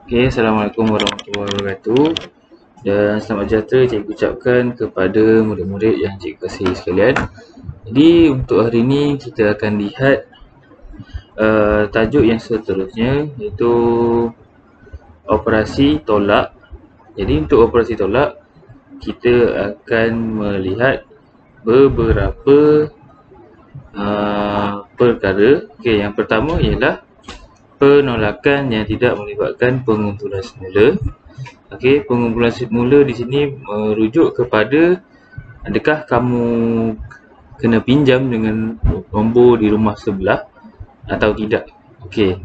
Okay, Assalamualaikum warahmatullahi wabarakatuh. Dan selamat sejahtera cikgu ucapkan kepada murid-murid yang cikgu kasihi sekalian. Jadi untuk hari ini kita akan lihat tajuk yang seterusnya, iaitu operasi tolak. Jadi untuk operasi tolak, kita akan melihat beberapa perkara. Okay, yang pertama ialah penolakan yang tidak melibatkan pengumpulan semula. Okey, pengumpulan semula di sini merujuk kepada adakah kamu kena pinjam dengan nombor di rumah sebelah atau tidak. Okey.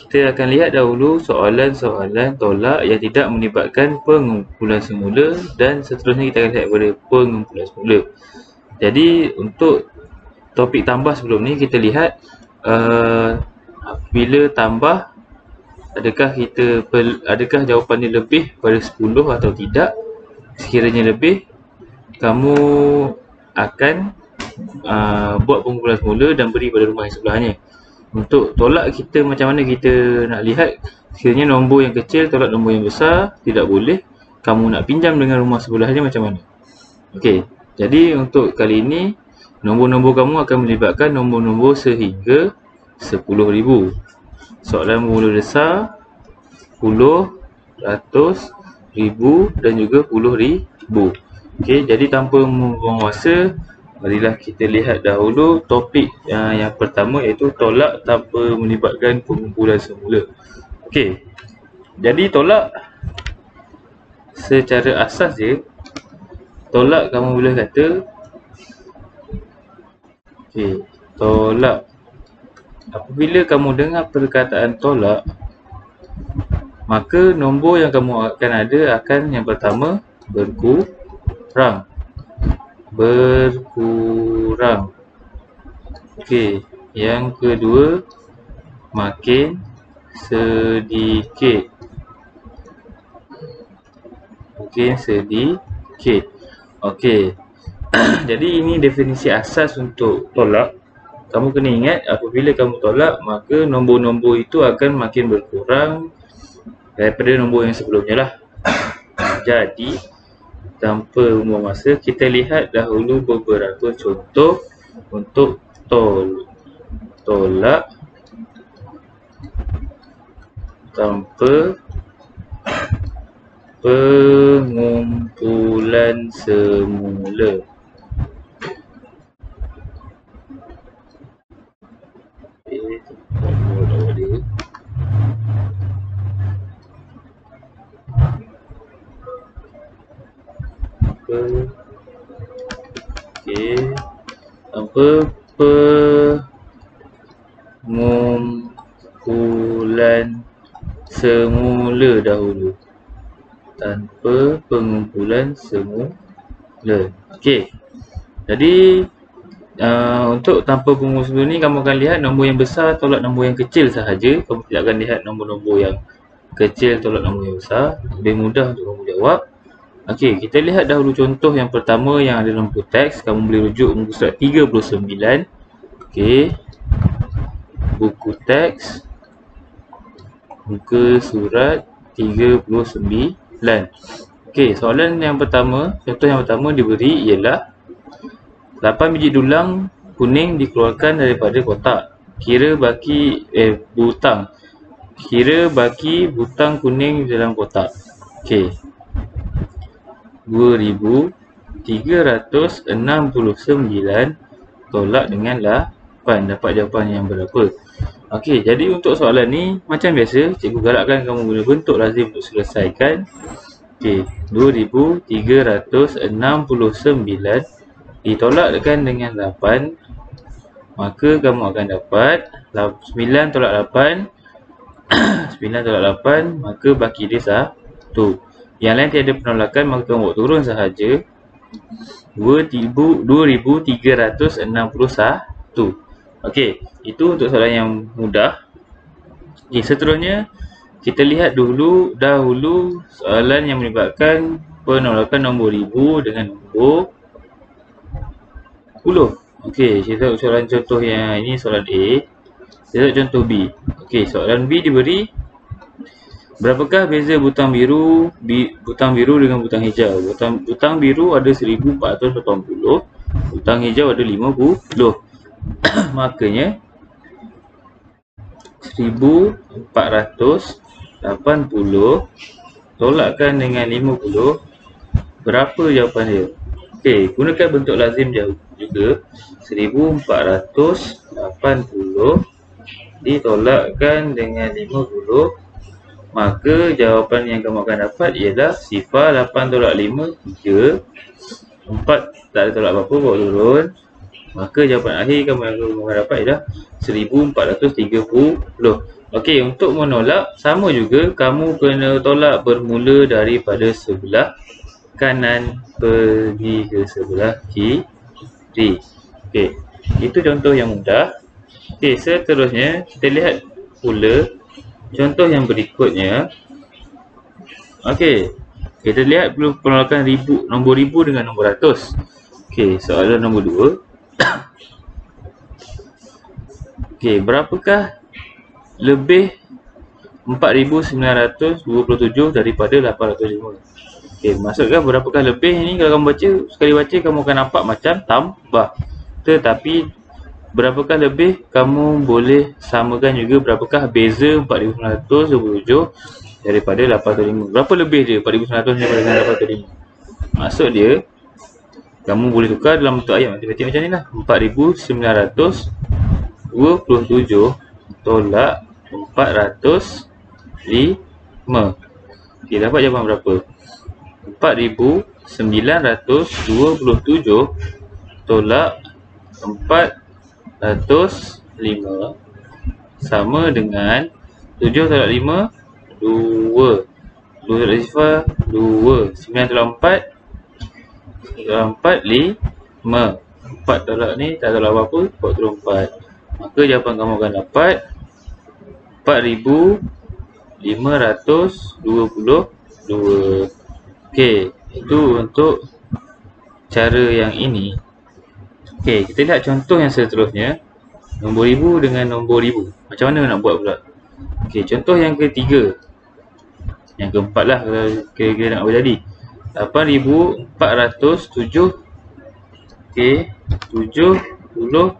Kita akan lihat dahulu soalan-soalan tolak yang tidak melibatkan pengumpulan semula dan seterusnya kita akan lihat kepada pengumpulan semula. Jadi untuk topik tambah sebelum ni kita lihat bila tambah, adakah jawapannya lebih pada 10 atau tidak. Sekiranya lebih, kamu akan buat pengumpulan semula dan beri pada rumah yang sebelahnya. Untuk tolak kita, macam mana kita nak lihat? Sekiranya nombor yang kecil tolak nombor yang besar, tidak boleh. Kamu nak pinjam dengan rumah sebelahnya macam mana? Okey, jadi untuk kali ini nombor-nombor kamu akan melibatkan nombor-nombor sehingga 10,000. Soalan bermula besar 10, 100, 1000 dan juga 10,000. Okey, jadi tanpa membuang masa, marilah kita lihat dahulu topik yang pertama, iaitu tolak tanpa melibatkan pengumpulan semula. Okey, jadi tolak secara asas dia, tolak kamu boleh kata, okey, tolak. Apabila kamu dengar perkataan tolak, maka nombor yang kamu akan ada akan yang pertama berkurang. Okey, yang kedua makin sedikit. Okey. Jadi ini definisi asas untuk tolak. Kamu kena ingat, apabila kamu tolak, maka nombor-nombor itu akan makin berkurang daripada nombor yang sebelumnya lah. Jadi, tanpa membuang masa, kita lihat dahulu beberapa contoh untuk tolak tanpa pengumpulan semula. Tanpa pengumpulan semula dahulu. Okey. Jadi untuk tanpa pengumpulan semula ni, kamu akan lihat nombor yang besar tolak nombor yang kecil sahaja. Kamu tidak akan lihat nombor-nombor yang kecil tolak nombor yang besar. Lebih mudah untuk kamu jawab. Okey, kita lihat dahulu contoh yang pertama yang ada dalam buku teks. Kamu boleh rujuk muka surat 39. Okey, buku teks muka surat 39. Okey, soalan yang pertama, contoh yang pertama diberi ialah 8 biji dulang kuning dikeluarkan daripada kotak. Kira baki butang kuning dalam kotak. Okey, 2,369 tolak dengan 8. Dapat jawapan yang berapa? Okey, jadi untuk soalan ni macam biasa, cikgu galakkan kamu guna bentuk lazim untuk selesaikan. Okey, 2,369 ditolakkan dengan 8, maka kamu akan dapat 9 tolak 8. 9 tolak 8, maka baki dia 1. Yang lain tiada penolakan, maka kamu buat turun sahaja. 2,361. Okey, itu untuk soalan yang mudah. Okey, seterusnya kita lihat dahulu soalan yang melibatkan penolakan nombor 1000 dengan nombor 10. Okey, kita tengok soalan contoh yang ini, soalan A. Kita tengok contoh B. Okey, soalan B diberi Berapakah beza butang biru dengan butang hijau? Butang biru ada 1480, butang hijau ada 50. Makanya 1480 tolakkan dengan 50, berapa jawapan dia? Okey, gunakan bentuk lazim juga. 1480 ditolakkan dengan 50, maka jawapan yang kamu akan dapat ialah sifar 8 tolak 5, 3. 4 tak ada tolak apa-apa, bawa turun. Maka jawapan akhir kamu yang akan dapat ialah 1430. Okey, untuk menolak sama juga, kamu kena tolak bermula daripada sebelah kanan pergi ke sebelah kiri. Okey, itu contoh yang mudah. Okey, seterusnya kita lihat pula contoh yang berikutnya. Okey, kita lihat perlu penolakan nombor ribu dengan nombor ratus. Okey, soalan nombor 2. Okey, berapakah lebih 4927 daripada 805? Okey, maksudkan berapakah lebih ni, kalau kamu baca, sekali baca kamu akan nampak macam tambah. Tetapi berapakah lebih, kamu boleh samakan juga berapakah beza 4927 daripada 805. Berapa lebih dia 4900 daripada 805? Maksud dia, kamu boleh tukar dalam bentuk ayat matematik macam ni lah. 4927 tolak 405. Okey, dapat jawapan berapa? 4927 tolak 405 sama dengan 7 tolak 5, 2. 2 tolak sifar, 2. 9 tolak 4, 4, 5. 4 tolak ni, tak tolak apa-apa, buat turun 4. Maka jawapan kamu akan dapat 4522. Okey, itu untuk cara yang ini. Okey, kita lihat contoh yang seterusnya. Nombor ribu dengan nombor ribu. Macam mana nak buat pula? Okey, contoh yang ketiga. Yang keempat lah, kira-kira nak berjadi 8407. Okey, 72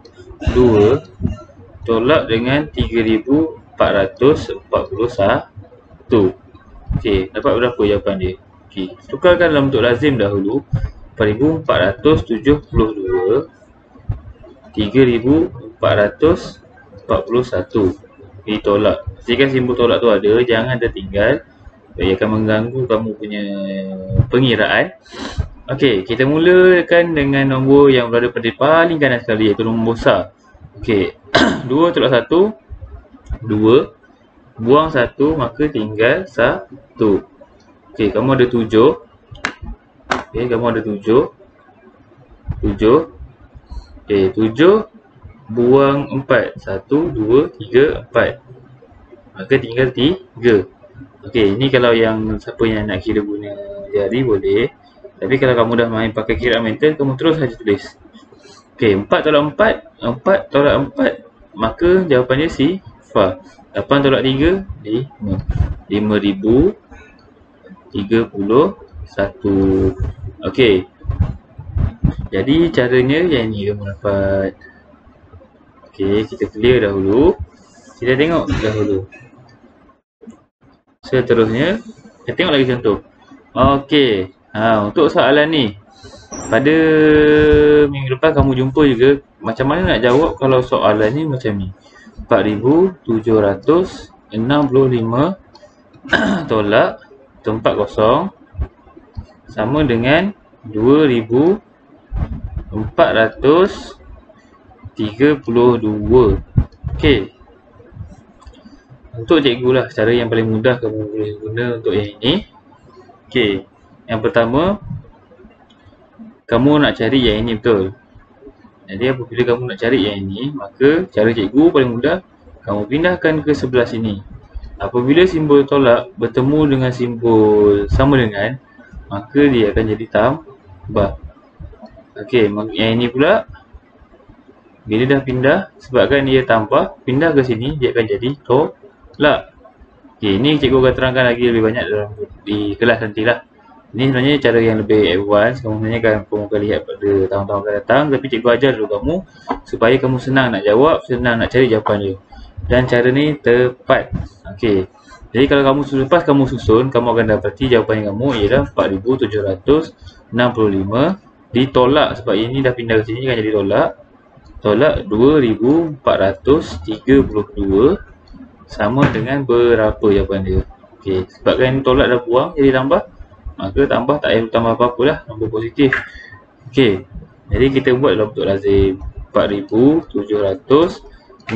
tolak dengan 3441. Okey, dapat berapa jawapan dia? Okey, tukarkan dalam bentuk lazim dahulu. 4472 3441 ditolak. Pastikan simbol tolak tu ada, jangan tertinggal. Ia akan mengganggu kamu punya pengiraan. Okey, kita mulakan dengan nombor yang berada pada paling kanan sekali, iaitu nombor besar. Okey, 2 tolak 1, 2. Buang 1, maka tinggal 1. Okey, kamu ada 7. Okey, kamu ada 7. 7. Okey, 7 buang 4. 1, 2, 3, 4. Maka tinggal 3. Okey, ini kalau yang siapa yang nak kira guna jari boleh. Tapi kalau kamu dah main pakai kiraan mental, kamu terus saja tulis. Okey, 4 tolak 4, 4 tolak 4, maka jawapannya sifar. 8 tolak 3, 5. 5031. Okey. Jadi caranya yang ni kamu dapat. Okey, kita clear dahulu. Kita tengok dahulu. Seterusnya, kita tengok lagi contoh. Okey. Untuk soalan ni, pada minggu lepas kamu jumpa juga macam mana nak jawab kalau soalan ni macam ni. 4765 tolak 40 sama dengan 2432. Okey. Untuk cikgu lah, cara yang paling mudah kamu boleh guna untuk yang ini. Okey. Yang pertama, kamu nak cari yang ini betul. Jadi apabila kamu nak cari yang ini, maka cara cikgu paling mudah, kamu pindahkan ke sebelah sini. Apabila simbol tolak bertemu dengan simbol sama dengan, maka dia akan jadi tambah. Okey, yang ini pula, bila dah pindah, sebabkan dia tambah, pindah ke sini, dia akan jadi tolak. Okay, ni cikgu akan terangkan lagi lebih banyak di kelas nantilah. Ini sebenarnya cara yang lebih advance. Kamu sebenarnya kamu akan lihat pada tahun-tahun akan datang. Tapi cikgu ajar dulu kamu supaya kamu senang nak jawab, senang nak cari jawapan dia. Dan cara ni tepat. Okey. Jadi kalau kamu lepas kamu susun, kamu akan dapati jawapan kamu ialah 4765 ditolak sebab ini dah pindah ke sini kan jadi tolak. Tolak 2432 sama dengan berapa jawapan dia. Okey, sebabkan tolak dah buang jadi tambah, maka tambah tak payah tambah apa-apa lah, nombor positif. Okey, jadi kita buat dalam bentuk lazim. 4765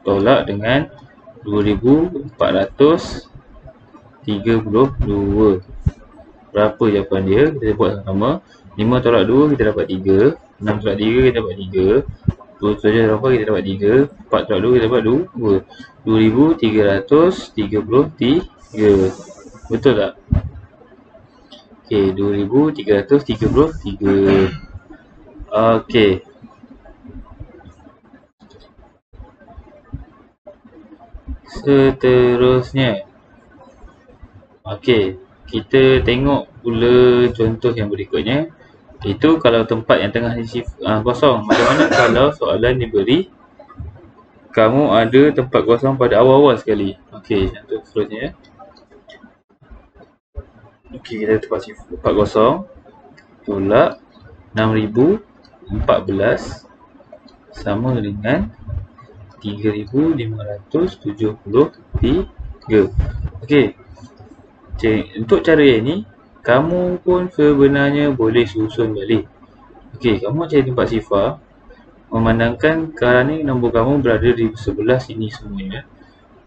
tolak dengan 2432. Berapa jawapan dia? Kita buat sama-sama. 5 tolak 2 kita dapat 3. 6 tolak 3 kita dapat 3. 2 tolak berapa kita dapat 3. 4 tolak 2 kita dapat 2. 2333. Betul tak? Okey, 2333. Okey. Seterusnya. Okey, kita tengok pula contoh yang berikutnya. Itu kalau tempat yang tengah kosong. Macam mana kalau soalan diberi kamu ada tempat kosong pada awal-awal sekali. Okey, contoh seterusnya. Okey, kita tempat kosong. Tolak 6014 sama dengan 3573. Okey. Untuk cara yang ni, kamu pun sebenarnya boleh susun balik. Okey, kamu cari tempat sifar. Memandangkan sekarang ni nombor kamu berada di sebelah sini semuanya.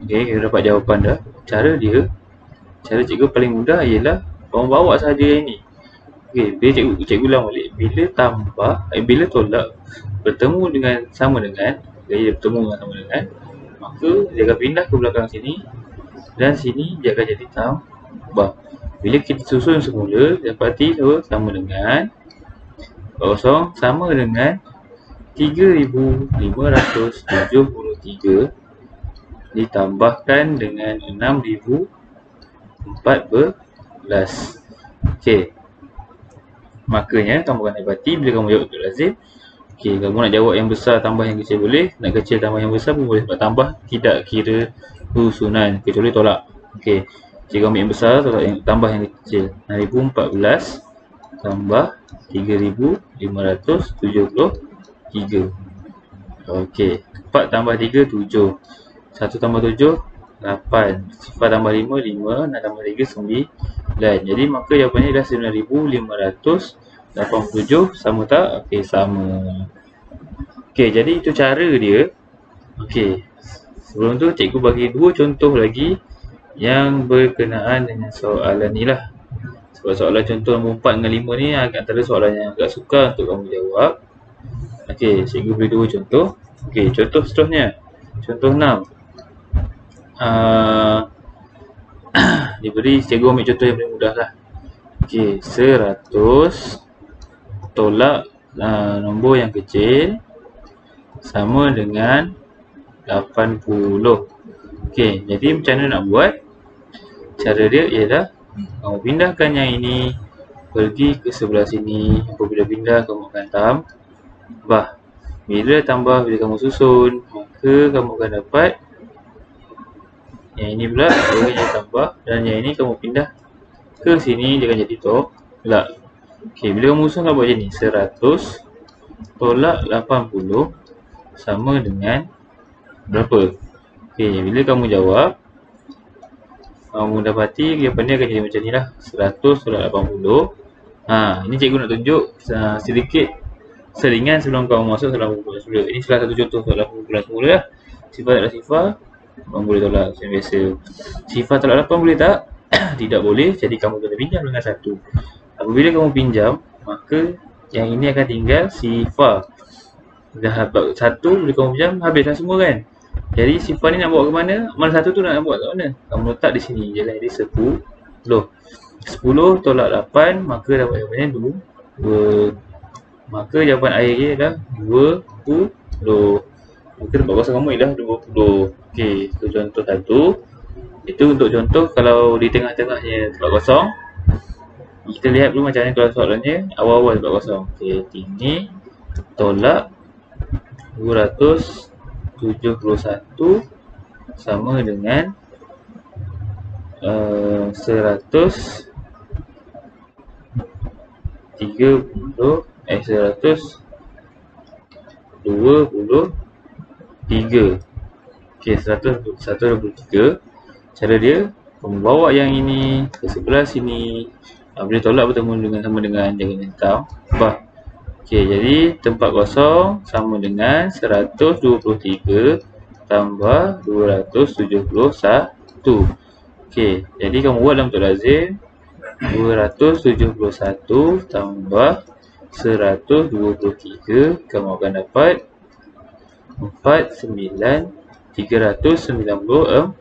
Okey, kita dapat jawapan dah. Cara cikgu paling mudah ialah kamu bawa sahaja yang ni. Okey, cikgu ulang balik. Bila tolak bertemu dengan sama dengan, maka dia akan pindah ke belakang sini dan sini dia akan jadi tambah. Bila kita susun semula, dapati sama dengan kosong sama dengan 3573 ditambahkan dengan 6014. Okey. Makanya kamu akan dapati bila kamu jawab untuk lazim. Okey, kamu nak jawab yang besar tambah yang kecil boleh, nak kecil tambah yang besar pun boleh. Sebab tambah tidak kira susunan kecuali tolak. Okey. Jika ambil yang besar, tolak yang tambah yang kecil. 6014 tambah 3573. Okey. 4 tambah 3, 7. 1 tambah 7, 8. Sifar tambah 5, 5. 6 tambah 3, 9. Jadi maka jawapannya adalah 9587. Sama tak? Okey, sama. Okey, jadi itu cara dia. Okey. Sebelum tu cikgu bagi dua contoh lagi yang berkenaan dengan soalan ni lah. Sebab soalan contoh nombor 4 dengan 5 ni antara soalan yang agak sukar untuk kamu jawab. Okey, cikgu beri dua contoh. Okey, contoh seterusnya. Contoh 6. Diberi, cikgu ambil contoh yang paling mudah lah. Okey, 100 tolak nombor yang kecil sama dengan 80. Okey, jadi macam mana nak buat? Cara dia ialah kamu pindahkan yang ini pergi ke sebelah sini. Apabila pindah kamu akan tambah. Bila kamu susun, maka kamu akan dapat yang ini pula dia akan jadi tambah, dan yang ini kamu pindah ke sini dia akan jadi tolak. Okey, bila kamu susun kamu buat macam ni. 100 tolak 80 sama dengan berapa? Okey, bila kamu jawab, kamu dapati jawapan dia akan jadi macam ni lah. 100 tolak 80. Ini cikgu nak tunjuk sedikit selingan sebelum kamu masuk dalam kumpulan semula. Ini salah satu contoh soalan kumpulan semula lah. Sifar tak ada sifar, kamu boleh tolak macam biasa. Sifar tolak 8 boleh tak? Tidak boleh, jadi kamu kena pinjam dengan 1. Apabila kamu pinjam, maka yang ini akan tinggal sifar. Dah habis 1, bila kamu pinjam, habislah semua kan? Jadi sifar ni nak bawa ke mana? Mana 1 tu nak bawa ke mana? Kamu letak di sini, jadi 10. 10 tolak 8, maka dapat jawapannya 2. Maka jawapan akhir dia adalah 20. Maka tempat kosong kamu ialah 20. Okey, itu contoh satu. Itu untuk contoh kalau di tengah-tengahnya tempat kosong. Kita lihat dulu macam mana kalau soalannya awal-awal tempat kosong. Okey, ini tolak 271 sama dengan 133 Okey, 123. Cara dia, kamu bawa yang ini ke sebelah sini. Boleh tolak bertemu dengan sama dengan jangan hentam. Okey, jadi tempat kosong sama dengan 123 tambah 271. Okey, jadi kamu buat dalam bentuk lazim. 271 tambah 123, kamu akan dapat 49,394.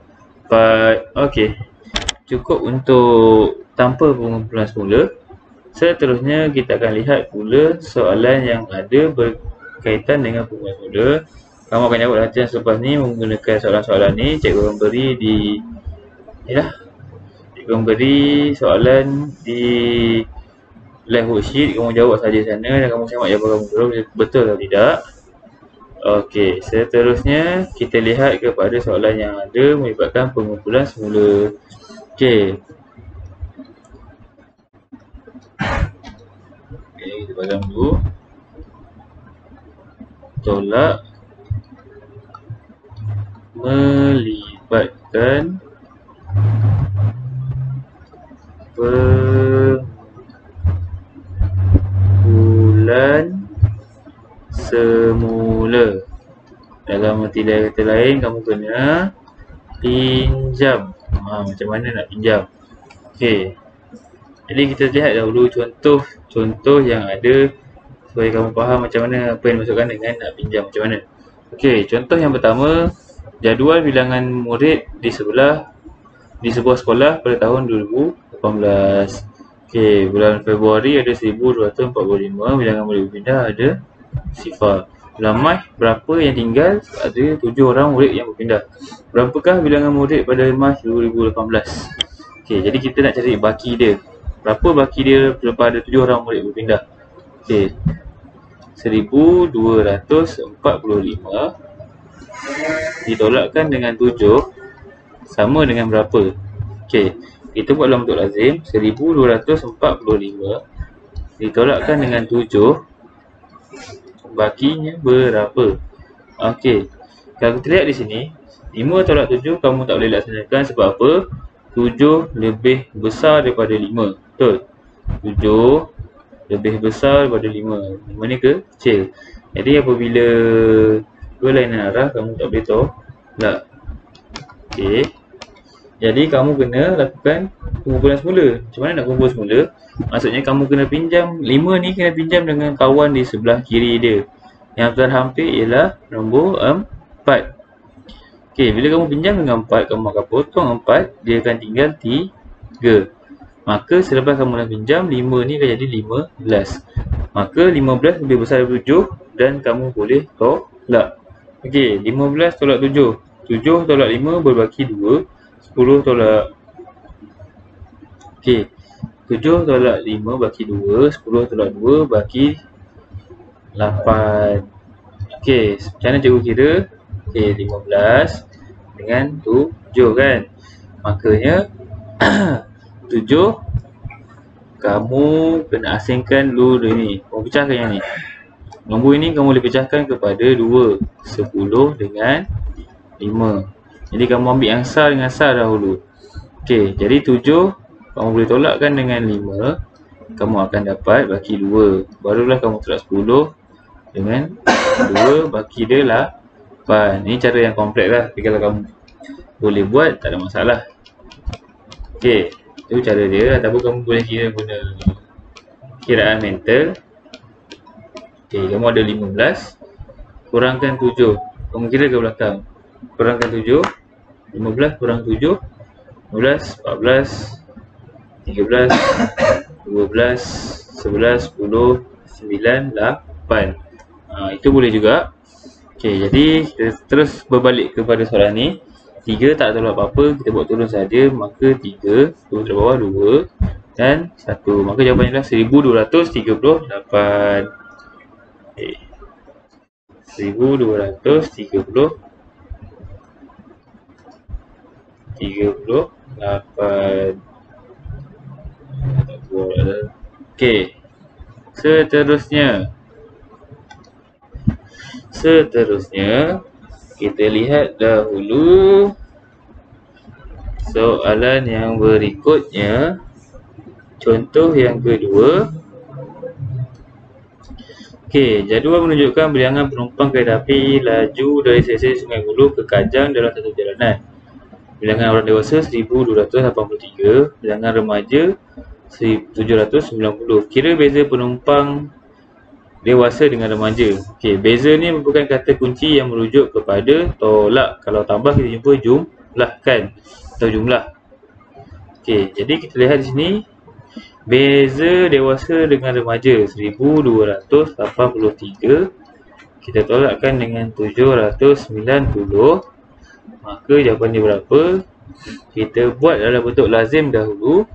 Okey, cukup untuk tanpa pengumpulan semula. Seterusnya kita akan lihat pula soalan yang ada berkaitan dengan pengumpulan semula. Kamu akan jawab latihan selepas ni menggunakan soalan-soalan ni. Cikgu akan beri di cikgu akan beri soalan di live worksheet. Kamu jawab saja sana dan kamu semak jawapan kamu dulu betul atau tidak. Okey, seterusnya kita lihat kepada soalan yang ada melibatkan pengumpulan semula. Okey. Okey, kita pasang dulu. Tolak melibatkan pengumpulan semula. Dalam arti kata lain, kamu kena pinjam. Macam mana nak pinjam? Okey. Jadi kita lihat dahulu contoh yang ada supaya kamu faham macam mana apa yang dimasukkan dengan nak pinjam macam mana. Okey, contoh yang pertama, jadual bilangan murid di sebuah sekolah pada tahun 2018. Okey, bulan Februari ada 1245, bilangan murid berpindah ada 0. Bulan Mac berapa yang tinggal? Ada 7 orang murid yang berpindah. Berapakah bilangan murid pada Mac 2018? Okey, jadi kita nak cari baki dia. Berapa baki dia selepas ada 7 orang murid berpindah? Okey, 1245 ditolakkan dengan 7 sama dengan berapa? Okey, kita buat dalam bentuk lazim. 1245 ditolakkan dengan 7, bakinya berapa? Okey, kalau kita lihat di sini 5 tolak 7 kamu tak boleh laksanakan sebab apa? 7 lebih besar daripada 5. Betul? 7 lebih besar daripada 5. 5 ni kecil. Jadi apabila berlainan arah kamu tak boleh tolak. Okey, jadi kamu kena lakukan pengumpulan semula. Macam mana nak kumpul semula? Maksudnya kamu kena pinjam 5 ni, kena pinjam dengan kawan di sebelah kiri dia. Yang terhampir ialah nombor 4. Okey, bila kamu pinjam dengan 4, kamu akan potong 4, dia akan tinggal 3. Maka selepas kamu dah pinjam, 5 ni akan jadi 15. Maka 15 lebih besar daripada 7 dan kamu boleh tolak. Okey, 15 tolak 7. 7 tolak 5 berbaki 2. 10 tolak. Okey, 7 tolak 5 baki 2. 10 tolak 2 baki 8. Okey, macam mana cikgu kira? Okey, 15 dengan 7 kan. Makanya 7 kamu kena asingkan dulu ni. Kamu pecahkan yang ni. Nombor ini kamu boleh pecahkan kepada 2. 10 dengan 5. Jadi kamu ambil yang sar dengan sar dahulu. Okey, jadi 7 kamu boleh tolakkan dengan 5. Kamu akan dapat baki 2. Barulah kamu tolak 10 dengan 2 baki dia 8. Ini cara yang kompleks lah. Tapi kalau kamu boleh buat, tak ada masalah. Okey, itu cara dia. Ataupun kamu boleh kira guna kiraan mental. Okey, kamu ada 15 kurangkan 7. Kamu kira ke belakang. Kurangkan 7. 15 kurang 7. 15, 14, 13, 12, 11, 10, 9, 8. Itu boleh juga. Ok, Okey, jadi kita terus berbalik kepada soalan ni. 3 tak tolak apa-apa, kita buat turun saja, maka 3, turun ke bawah 2 dan 1. Maka jawapannya adalah 1238. Okey. 1238. Okey. Seterusnya kita lihat dahulu soalan yang berikutnya. Contoh yang kedua. Okey, jadual menunjukkan bilangan penumpang kereta api laju dari stesen Sungai Buloh ke Kajang dalam satu perjalanan. Bilangan orang dewasa 1283, bilangan remaja 1790. Kira beza penumpang dewasa dengan remaja. Okey, beza ni merupakan kata kunci yang merujuk kepada tolak. Kalau tambah kita jumpa jumlahkan atau jumlah. Okey, jadi kita lihat di sini beza dewasa dengan remaja 1283. Kita tolakkan dengan 790. Maka jawapannya berapa? Kita buat dalam bentuk lazim dahulu.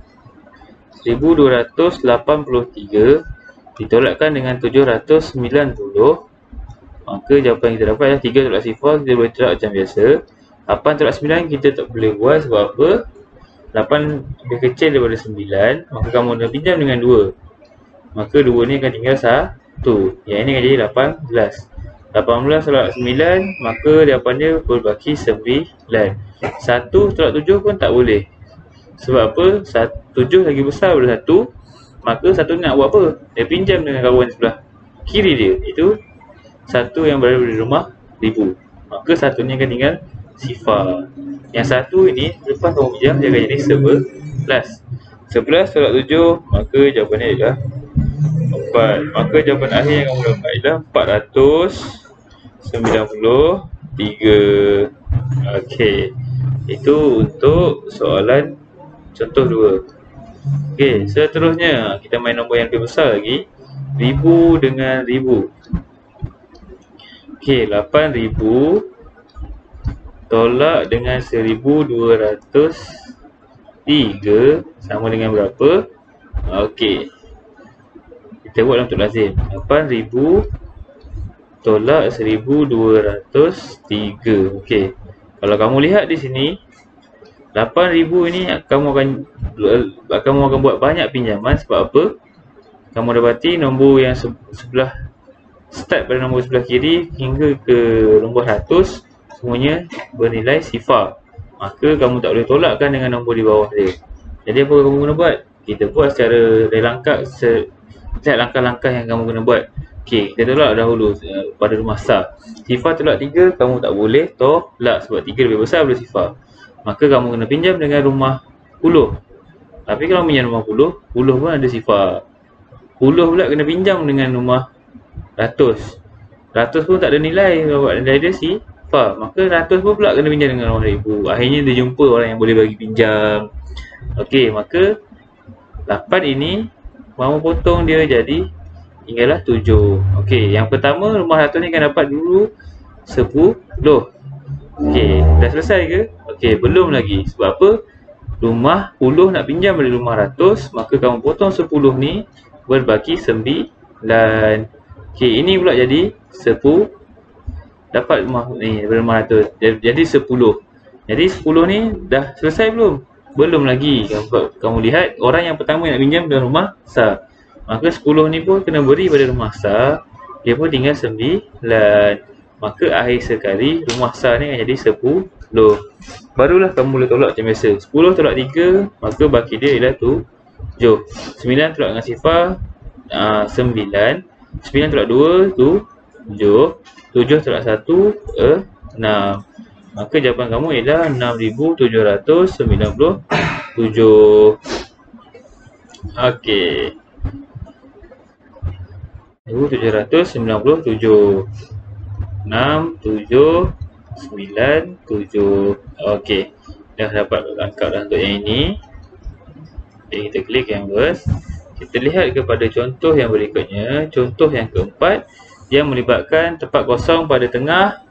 1283 ditolakkan dengan 790. Maka jawapan kita dapat adalah 3 tolak sifar. Kita boleh tolak macam biasa. 8 tolak 9 kita tak boleh buat. Sebab apa? 8 lebih kecil daripada 9. Maka kamu kena pinjam dengan 2. Maka 2 ni akan tinggal 1. Yang ini akan jadi 18. 18 tolak 9. Maka jawapannya berbaki 9. 1 tolak 7 pun tak boleh. Sebab apa? 7 lagi besar daripada 1. Maka 1 ni nak buat apa? Dia pinjam dengan kawan di sebelah kiri dia. Itu 1 yang berada di rumah 1000. Maka 1 ni akan tinggal sifar. Yang 1 ini lepas kamu pinjam dia akan jadi 11. 11 tolak 7. Maka jawapannya adalah 4. Maka jawapan akhir yang kamu dapat adalah 493. Okey. Itu untuk soalan contoh 2. Okey, seterusnya kita main nombor yang lebih besar lagi. 1000 dengan 1000. Okey, 8000 tolak dengan 1203 sama dengan berapa? Okey. Kita buat dalam bentuk lazim. 8000 tolak 1203. Okey. Kalau kamu lihat di sini 8000 ini kamu akan buat banyak pinjaman. Sebab apa? Kamu dapati nombor yang sebelah start pada nombor sebelah kiri hingga ke nombor 100 semuanya bernilai sifar. Maka kamu tak boleh tolakkan dengan nombor di bawah dia. Jadi apa kamu kena buat? Kita buat secara relangkap. Lihat langkah-langkah yang kamu kena buat. Okey, kita tolak dahulu pada rumah sah. Sifar tolak 3 kamu tak boleh tolak sebab 3 lebih besar daripada sifar. Maka kamu kena pinjam dengan rumah 10. Tapi kalau pinjam rumah 10 pun ada sifar. 10 pula kena pinjam dengan rumah 100. 100 pun tak ada nilai sebab nilai dia sifar. Maka 100 pun pula kena pinjam dengan rumah 1000. Akhirnya dia jumpa orang yang boleh bagi pinjam. Okey, maka 8 ini mahu potong dia jadi tinggallah 7. Okey, yang pertama rumah 100 ni akan dapat dulu 10. Okey, dah selesai ke? Okey, belum lagi. Sebab apa? Rumah 10 nak pinjam dari rumah 100, maka kamu potong 10 ni berbaki 9. Okey, ini pula jadi 10. Dapat rumah ni dari rumah 100. Jadi 10. Jadi 10 ni dah selesai belum? Belum lagi. Kamu lihat orang yang pertama yang nak pinjam dari rumah sah. Maka 10 ni pun kena beri pada rumah sah. Dia pun tinggal 9. Maka akhir sekali rumah sah ni akan jadi 10. Barulah kamu boleh tolak macam biasa. 10 tolak 3, maka baki dia ialah 7. 9 tolak dengan sifar 9. 9 tolak 2 7. 7 tolak 1 6. Maka jawapan kamu ialah 6797. Okey, 6797. 6, 7, 9, 7. Okey, dah dapat lengkap dah untuk yang ini. Jadi kita klik canvas. Kita lihat kepada contoh yang berikutnya. Contoh yang keempat. yang melibatkan tempat kosong pada tengah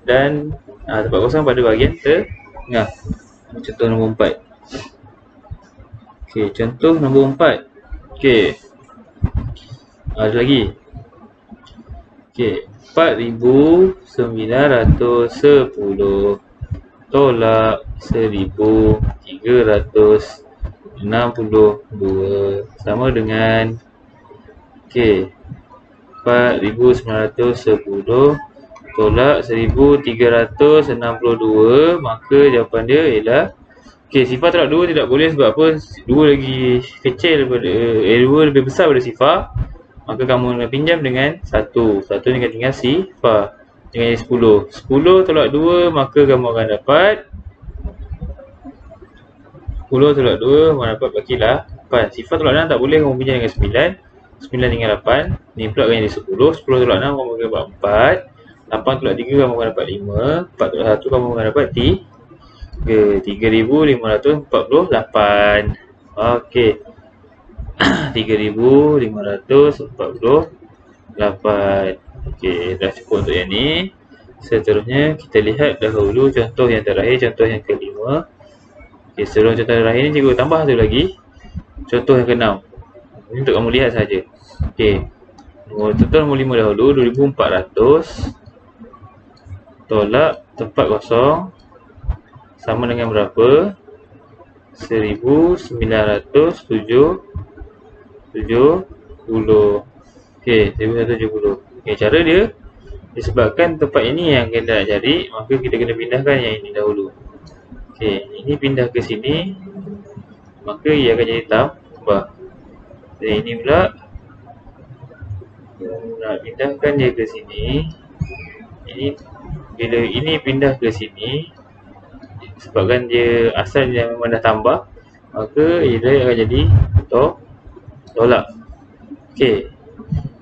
dan tempat kosong pada bahagian tengah. Contoh nombor 4. Okey, contoh nombor 4. Okey. Ada lagi. Okey, 4,910 tolak 1,362 sama dengan, okey, 4,910 tolak 1,362, maka jawapan dia ialah, okey, sifar tolak 2 tidak boleh sebab apa? 2 lagi kecil daripada 2 lebih besar daripada sifar. Maka kamu nak pinjam dengan 1 dengan tinggal sifar dengan 10 tolak 2, maka kamu akan dapat 10 tolak 2 kamu dapat baki 8. Sifar tolak 6 tak boleh, kamu pinjam dengan 9 dengan 8. Ni pula akan jadi 10 tolak 6 kamu akan dapat 4. 8 tolak 3 kamu akan dapat 5. 4 tolak 1 kamu akan dapat 3,548. Okey. 3,548. Okey, dah cukup untuk yang ni. Seterusnya kita lihat dahulu contoh yang terakhir, contoh yang kelima. Okey, sebelum contoh yang terakhir ni cikgu tambah satu lagi. Contoh yang keenam. Ini untuk kamu lihat saja. Okey. Contoh nombor 5 dahulu, 2,400 tolak tempat kosong sama dengan berapa? 1,970. Okey, 1,170. Okey, cara dia disebabkan tempat ini yang kita nak cari, maka kita kena pindahkan yang ini dahulu. Okey, ini pindah ke sini, maka ia akan jadi tambah. Dan ini pula nak pindahkan dia ke sini. Ini bila ini pindah ke sini, sebabkan dia asalnya memang dah tambah, maka ia akan jadi tolak. Okey.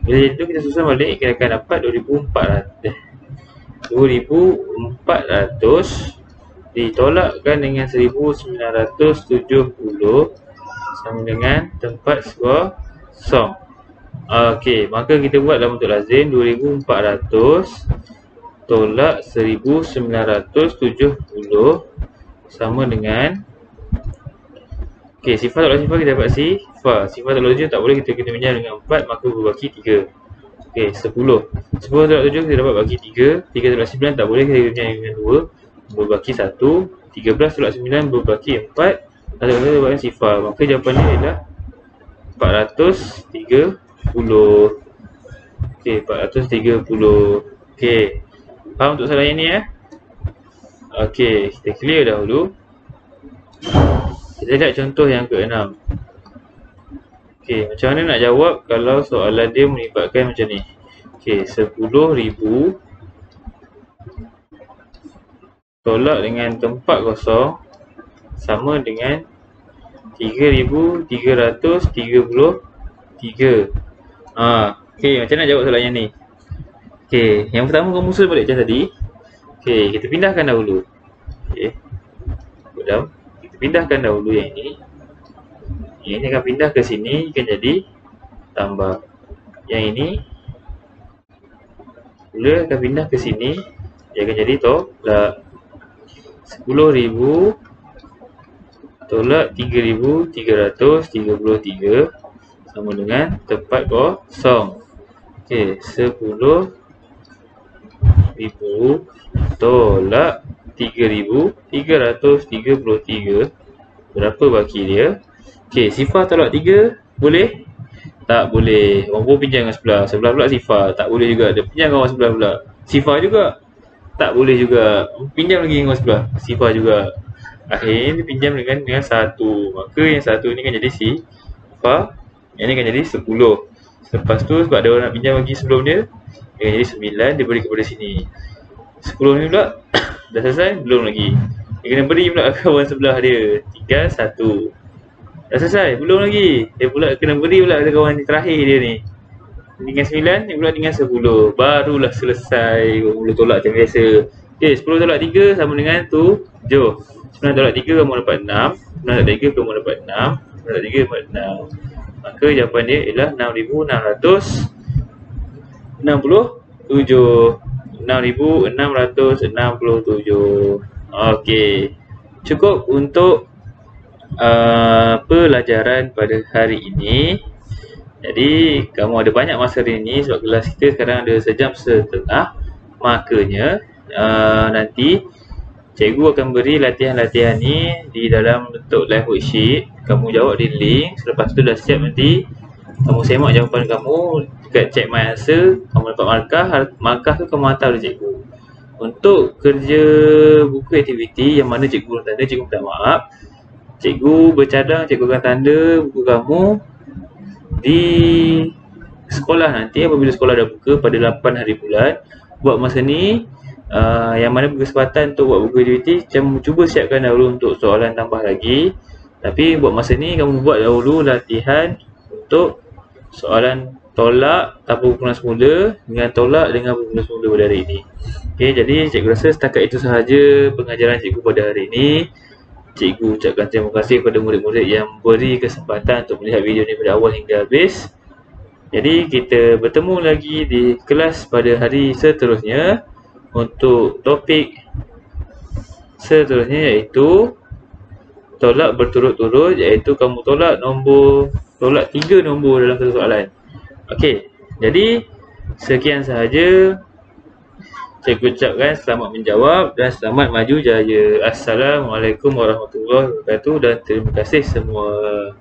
Bila itu kita susun balik, kita akan dapat 2,400 ditolakkan dengan 1,970 sama dengan tempat kosong. Okey, maka kita buat dalam bentuk lazim. 2,400 tolak 1,970 sama dengan, okey, sifar tolak sifar kita dapat sifar. Sifar tolak 7 tak boleh, kita kena pinjam dengan 4, maka berbaki 3. Okey, 10 tolak 7 kita dapat baki 3. 3 tolak 9 tak boleh, kita kena pinjam dengan 2, berbaki 1. 13 tolak 9 berbaki 4. Satu kali dapatkan sifar. Maka jawapannya ialah 430. Okey, 430. Okey, faham untuk soalan ini ya? Okey, kita clear dahulu. Kita lihat contoh yang ke-6. Okey, macam mana nak jawab kalau soalan dia melibatkan macam ni. Okey, 10,000 tolak dengan tempat kosong sama dengan 3,333. Okey, macam mana nak jawab soalan yang ni? Okey, yang pertama kamu susun balik macam tadi. Okey, kita pindahkan dahulu. Okey. Kita pindahkan dahulu yang ini. Yang ini akan pindah ke sini, akan jadi tambah. Yang ini pula akan pindah ke sini, dia akan jadi tolak. 10,000 tolak 3,333 sama dengan tempat kosong. Okey, 10,000 tolak 3,333. Berapa baki dia? Okey, sifar tolak 3 boleh? Tak boleh. Orang pun pinjam dengan sebelah. Sebelah pula sifar. Tak boleh juga. Dia pinjam dengan orang sebelah pula. Sifar juga. Tak boleh juga. Pinjam lagi dengan orang sebelah. Sifar juga. Akhirnya dia pinjam dengan 1. Maka yang 1 ni kan jadi sifar. Yang ni kan jadi 10. Lepas tu sebab ada orang nak pinjam lagi sebelum dia, dia akan jadi 9. Dia beri kepada sini. 10 ni pula dah selesai? Belum lagi. Dia kena beri pula kawan sebelah dia. Tinggal 1. Dah selesai? Belum lagi. Dia pula kena beri pula ke kawan terakhir dia ni. Dengan 9, dia pula tinggal 10. Barulah selesai. Mula tolak macam biasa. Okey, 10 tolak 3 sama dengan 7. 9 tolak 3 kamu dapat 6. 9 tolak 3 kamu dapat 6. 9 tolak 3 dapat 6. Maka jawapan dia ialah 6,660. 6,667. Okey. Cukup untuk pelajaran pada hari ini. Jadi kamu ada banyak masa hari ini sebab kelas kita sekarang ada sejam setengah. Makanya nanti cikgu akan beri latihan-latihan ni di dalam bentuk live worksheet. Kamu jawab di link. Selepas tu dah siap nanti kamu semak jawapan kamu dekat check my answer. Kamu dapat markah tu kamu hantar oleh cikgu. Untuk kerja buku aktiviti yang mana cikgu belum tanda, cikgu minta maaf. Cikgu bercadang, cikgu akan tanda buku kamu di sekolah nanti apabila sekolah dah buka pada 8 hari bulan. Buat masa ni yang mana berkesempatan untuk buat buku aktiviti, cuba siapkan dahulu untuk soalan tambah lagi. Tapi buat masa ni kamu buat dahulu latihan untuk soalan tolak tanpa kumpulan semula dengan tolak dengan kumpulan semula pada hari ini. Okey, jadi cikgu rasa setakat itu sahaja pengajaran cikgu pada hari ini. Cikgu ucapkan terima kasih kepada murid-murid yang beri kesempatan untuk melihat video ini pada awal hingga habis. Jadi kita bertemu lagi di kelas pada hari seterusnya untuk topik seterusnya iaitu tolak berturut-turut, iaitu kamu tolak 3 nombor dalam satu soalan. Okey, jadi sekian sahaja. Saya ucapkan selamat menjawab dan selamat maju jaya. Assalamualaikum warahmatullahi wabarakatuh dan terima kasih semua.